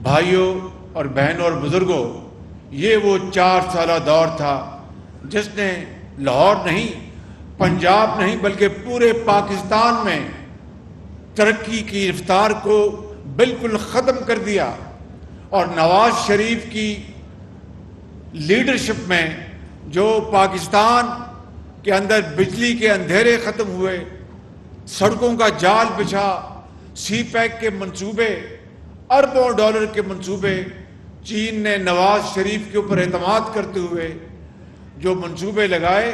بھائیوں اور بہنوں اور بزرگوں، یہ وہ 4 سالہ دور تھا جس نے لاہور نہیں، پنجاب نہیں، بلکہ پورے پاکستان میں ترقی کی رفتار کو بالکل ختم کر دیا، اور نواز شریف کی لیڈرشپ میں جو پاکستان کے اندر بجلی کے اندھیرے ختم ہوئے، سڑکوں کا جال بچھا، سی پیک کے منصوبے، اربوں ڈالر کے منصوبے، چین نے نواز شریف کے اوپر اعتماد کرتے ہوئے جو منصوبے لگائے،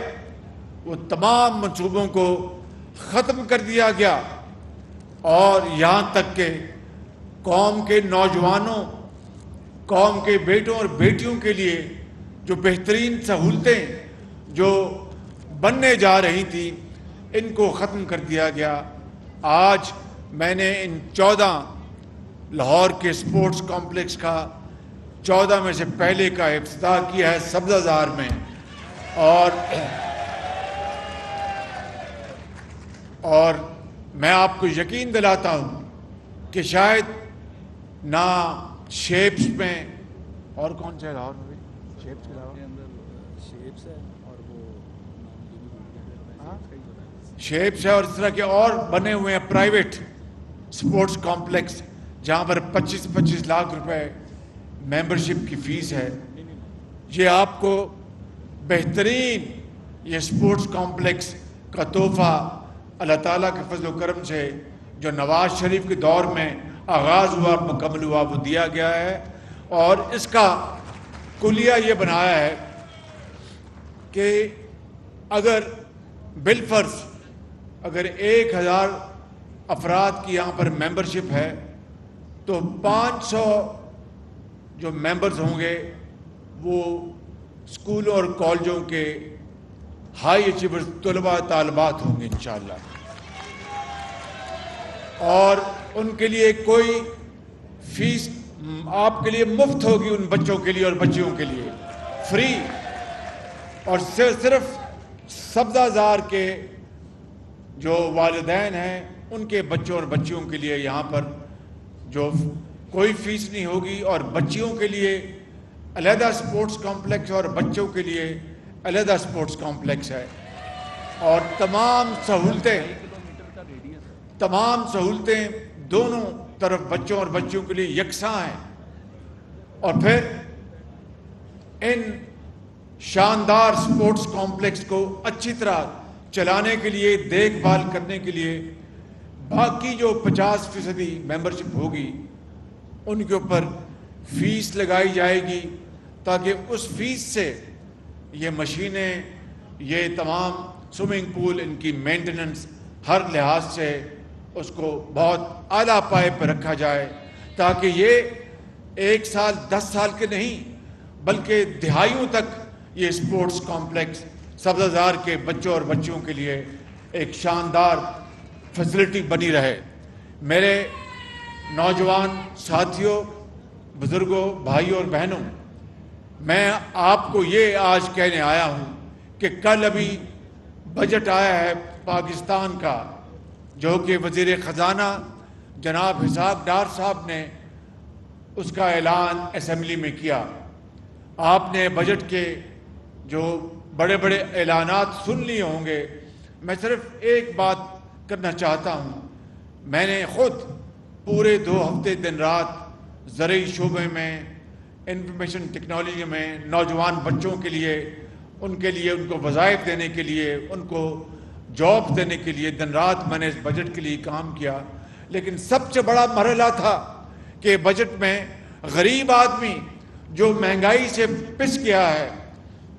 وہ تمام منصوبوں کو ختم کر دیا گیا، اور یہاں تک کہ قوم کے نوجوانوں، قوم کے بیٹوں اور بیٹیوں کے لیے جو بہترین سہولتیں جو بننے جا رہی تھیں، ان کو ختم کر دیا گیا۔ آج میں نے ان 14 لاہور کے سپورٹس کمپلیکس کا 14 میں سے پہلے کا افتتاح کیا ہے سبزہ زار میں، اور میں آپ کو یقین دلاتا ہوں کہ شاید نہ شیپس میں، اور کون سے لاہور میں شیپس کے علاوہ شیپس ہے، اور اس طرح کے اور بنے ہوئے ہیں پرائیویٹ سپورٹس کمپلیکس جہاں پر 25 لاکھ روپے ممبرشپ کی فیس ہے۔ یہ آپ کو بہترین یہ سپورٹس کمپلیکس کا تحفہ اللہ تعالیٰ کے فضل و کرم سے جو نواز شریف کے دور میں آغاز ہوا، مکمل ہوا، وہ دیا گیا ہے، اور اس کا کلیہ یہ بنایا ہے کہ اگر بالفرض اگر 1000 افراد کی یہاں پر ممبرشپ ہے تو 500 جو ممبرز ہوں گے وہ اسکولوں اور کالجوں کے ہائی اچیورز طلباء طالبات ہوں گے انشاءاللہ، اور ان کے لیے کوئی فیس آپ کے لیے مفت ہوگی، ان بچوں کے لیے اور بچیوں کے لیے فری، اور صرف سبزہ زار کے جو والدین ہیں ان کے بچوں اور بچیوں کے لیے یہاں پر جو کوئی فیس نہیں ہوگی، اور بچیوں کے لیے علیحدہ سپورٹس کمپلیکس اور بچوں کے لیے علیحدہ سپورٹس کمپلیکس ہے، اور تمام سہولتیں دونوں طرف بچوں اور بچیوں کے لیے یکساں ہیں۔ اور پھر ان شاندار سپورٹس کمپلیکس کو اچھی طرح چلانے کے لیے، دیکھ بھال کرنے کے لیے باقی جو 50% ممبرشپ ہوگی ان کے اوپر فیس لگائی جائے گی، تاکہ اس فیس سے یہ مشینیں، یہ تمام سوئمنگ پول، ان کی مینٹیننس ہر لحاظ سے اس کو بہت اعلیٰ پائے پر رکھا جائے، تاکہ یہ 1 سال 10 سال کے نہیں بلکہ دہائیوں تک یہ سپورٹس کمپلیکس سبزہ زار کے بچوں اور بچیوں کے لیے ایک شاندار فیسلٹی بنی رہے۔ میرے نوجوان ساتھیوں، بزرگوں، بھائیوں اور بہنوں، میں آپ کو یہ آج کہنے آیا ہوں کہ کل ابھی بجٹ آیا ہے پاکستان کا، جو کہ وزیر خزانہ جناب اسحاق ڈار صاحب نے اس کا اعلان اسمبلی میں کیا۔ آپ نے بجٹ کے جو بڑے بڑے اعلانات سن لیے ہوں گے، میں صرف ایک بات کرنا چاہتا ہوں۔ میں نے خود پورے 2 ہفتے دن رات زرعی شعبے میں، انفارمیشن ٹیکنالوجی میں نوجوان بچوں کے لیے ان کو وظائف دینے کے لیے، ان کو جاب دینے کے لیے دن رات میں نے اس بجٹ کے لیے کام کیا، لیکن سب سے بڑا مرحلہ تھا کہ بجٹ میں غریب آدمی جو مہنگائی سے پس گیا ہے،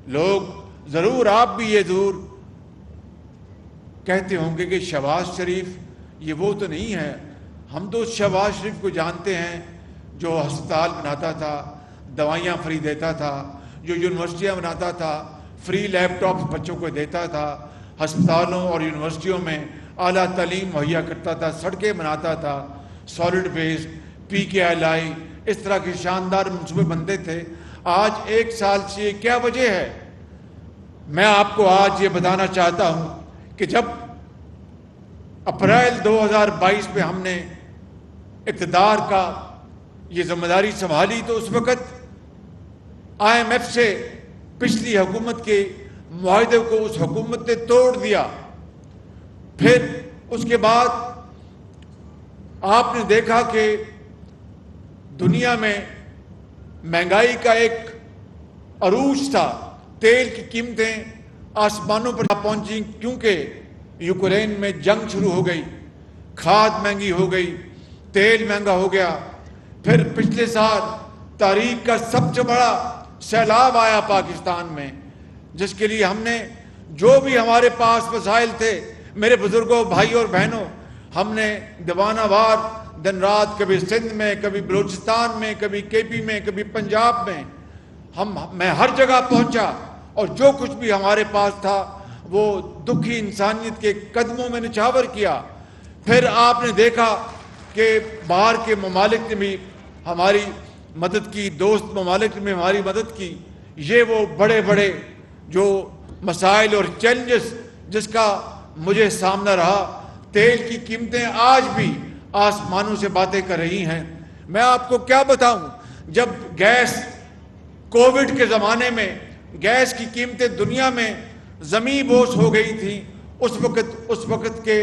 لوگ ضرور، آپ بھی یہ ضرور کہتے ہوں گے کہ شہباز شریف یہ وہ تو نہیں ہے۔ ہم تو شہباز شریف کو جانتے ہیں جو ہسپتال بناتا تھا، دوائیاں فری دیتا تھا، جو یونیورسٹیاں بناتا تھا، فری لیپ ٹاپ بچوں کو دیتا تھا، ہسپتالوں اور یونیورسٹیوں میں اعلیٰ تعلیم مہیا کرتا تھا، سڑکیں بناتا تھا، سالڈ بیس، PKLI، اس طرح کے شاندار منصوبے بنتے تھے۔ آج 1 سال سے کیا وجہ ہے؟ میں آپ کو آج یہ بتانا چاہتا ہوں کہ جب اپریل 2022 میں ہم نے اقتدار کا یہ ذمہ داری سنبھالی تو اس وقت IMF سے پچھلی حکومت کے معاہدے کو اس حکومت نے توڑ دیا. پھر اس کے بعد آپ نے دیکھا کہ دنیا میں مہنگائی کا ایک عروج تھا. تیل کی قیمتیں آسمانوں پر پہنچیں کیونکہ یوکرین میں جنگ شروع ہو گئی, کھاد مہنگی ہو گئی, تیل مہنگا ہو گیا. پھر پچھلے سال تاریخ کا سب سے بڑا سیلاب آیا پاکستان میں, جس کے لیے ہم نے جو بھی ہمارے پاس وسائل تھے, میرے بزرگوں, بھائیوں اور بہنوں, ہم نے دیوانہ وار دن رات, کبھی سندھ میں, کبھی بلوچستان میں, کبھی KP میں, کبھی پنجاب میں, میں ہر جگہ پہنچا اور جو کچھ بھی ہمارے پاس تھا وہ دکھی انسانیت کے قدموں میں نچھاور کیا. پھر آپ نے دیکھا کہ باہر کے ممالک نے بھی ہماری مدد کی, دوست ممالک نے ہماری مدد کی. یہ وہ بڑے بڑے جو مسائل اور چیلنجز جس کا مجھے سامنا رہا. تیل کی قیمتیں آج بھی آسمانوں سے باتیں کر رہی ہیں. میں آپ کو کیا بتاؤں, جب گیس کووڈ کے زمانے میں گیس کی قیمتیں دنیا میں زمیں بوس ہو گئی تھی, اس وقت کے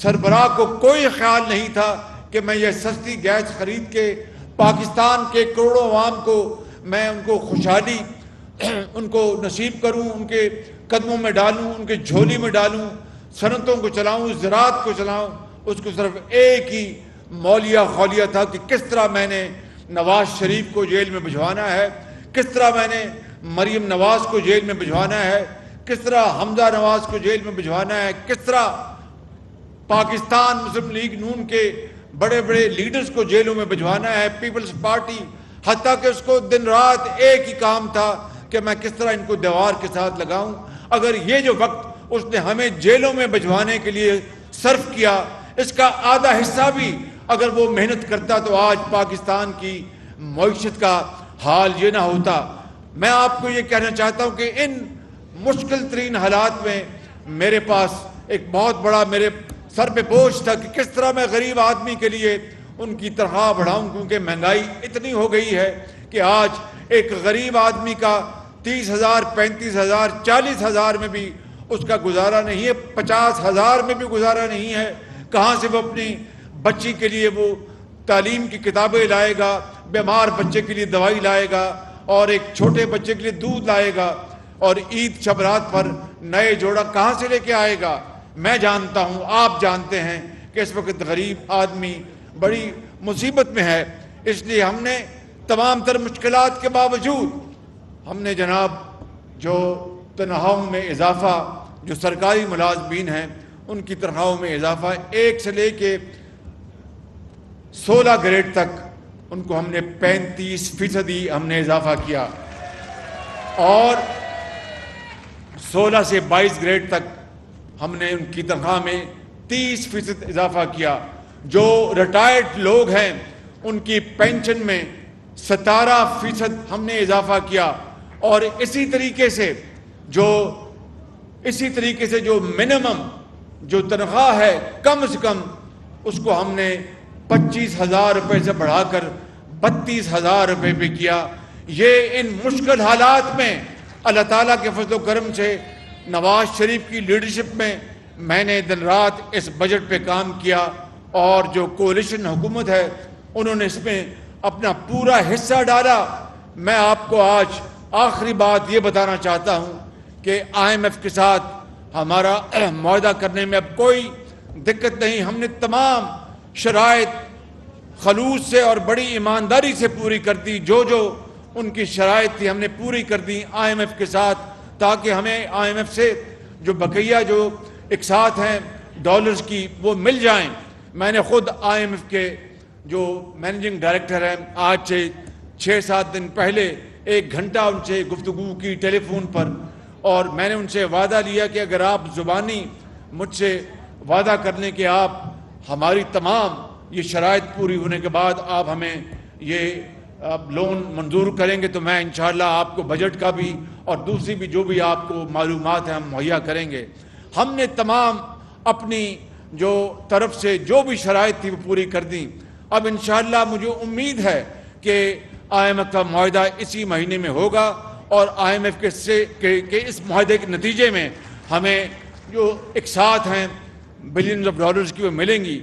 سربراہ کو کوئی خیال نہیں تھا کہ میں یہ سستی گیس خرید کے پاکستان کے کروڑوں عوام کو میں ان کو خوشحالی ان کو نصیب کروں, ان کے قدموں میں ڈالوں, ان کے جھولی میں ڈالوں, صنعتوں کو چلاؤں, زراعت کو چلاؤں. اس کو صرف ایک ہی مولیہ خولیہ تھا کہ کس طرح میں نے نواز شریف کو جیل میں بھجوانا ہے, کس طرح میں نے مریم نواز کو جیل میں بھجوانا ہے, کس طرح حمزہ نواز کو جیل میں بھجوانا ہے, کس طرح پاکستان مسلم لیگ نون کے بڑے بڑے لیڈرز کو جیلوں میں بھجوانا ہے, پیپلز پارٹی, حتیٰ کہ اس کو دن رات ایک ہی کام تھا کہ میں کس طرح ان کو دیوار کے ساتھ لگاؤں. اگر یہ جو وقت اس نے ہمیں جیلوں میں بھجوانے کے لیے صرف کیا, اس کا آدھا حصہ بھی اگر وہ محنت کرتا تو آج پاکستان کی معیشت کا حال یہ نہ ہوتا. میں آپ کو یہ کہنا چاہتا ہوں کہ ان مشکل ترین حالات میں میرے پاس ایک بہت بڑا میرے سر پہ بوجھ تھا کہ کس طرح میں غریب آدمی کے لیے ان کی تنخواہ بڑھاؤں, کیونکہ مہنگائی اتنی ہو گئی ہے کہ آج ایک غریب آدمی کا 30,000, 35,000, 40,000 میں بھی اس کا گزارا نہیں ہے, 50,000 میں بھی گزارا نہیں ہے. کہاں سے وہ اپنی بچی کے لیے وہ تعلیم کی کتابیں لائے گا, بیمار بچے کے لیے دوائی لائے گا, اور ایک چھوٹے بچے کے لیے دودھ لائے گا, اور عید شبرات پر نئے جوڑا کہاں سے لے کے آئے گا. میں جانتا ہوں, آپ جانتے ہیں کہ اس وقت غریب آدمی بڑی مصیبت میں ہے. اس لیے ہم نے تمام تر مشکلات کے باوجود ہم نے جناب جو تنخواہوں میں اضافہ, جو سرکاری ملازمین ہیں ان کی تنخواہوں میں اضافہ 1 سے لے کے 16 گریڈ تک ان کو ہم نے 35% ہم نے اضافہ کیا, اور 16 سے 22 گریڈ تک ہم نے ان کی تنخواہ میں 30% اضافہ کیا. جو ریٹائرڈ لوگ ہیں ان کی پینشن میں 17% ہم نے اضافہ کیا, اور اسی طریقے سے جو منیمم جو تنخواہ ہے کم سے کم اس کو ہم نے 25,000 روپے سے بڑھا کر 32,000 روپے پہ کیا. یہ ان مشکل حالات میں اللہ تعالیٰ کے فضل و کرم سے نواز شریف کی لیڈرشپ میں نے دن رات اس بجٹ پہ کام کیا, اور جو کولیشن حکومت ہے انہوں نے اس میں اپنا پورا حصہ ڈالا. میں آپ کو آج آخری بات یہ بتانا چاہتا ہوں کہ IMF کے ساتھ ہمارا معاہدہ کرنے میں اب کوئی دقت نہیں. ہم نے تمام شرائط خلوص سے اور بڑی ایمانداری سے پوری کر دی, جو ان کی شرائط تھی ہم نے پوری کر دی IMF کے ساتھ, تاکہ ہمیں IMF سے جو بقیہ جو اقساط ہیں ڈالرز کی وہ مل جائیں. میں نے خود IMF کے جو مینیجنگ ڈائریکٹر ہیں آج سے 6-7 دن پہلے 1 گھنٹہ ان سے گفتگو کی ٹیلی فون پر, اور میں نے ان سے وعدہ لیا کہ اگر آپ زبانی مجھ سے وعدہ کر لیں کہ آپ ہماری تمام یہ شرائط پوری ہونے کے بعد آپ ہمیں یہ لون منظور کریں گے تو میں انشاءاللہ آپ کو بجٹ کا بھی اور دوسری بھی جو بھی آپ کو معلومات ہیں ہم مہیا کریں گے. ہم نے تمام اپنی جو طرف سے جو بھی شرائط تھی وہ پوری کر دیں. اب انشاءاللہ مجھے امید ہے کہ IMF کا معاہدہ اسی مہینے میں ہوگا اور IMF کے اس معاہدے کے نتیجے میں ہمیں جو اقساط ہیں بلینز آف ڈالرز کی وہ ملیں گی.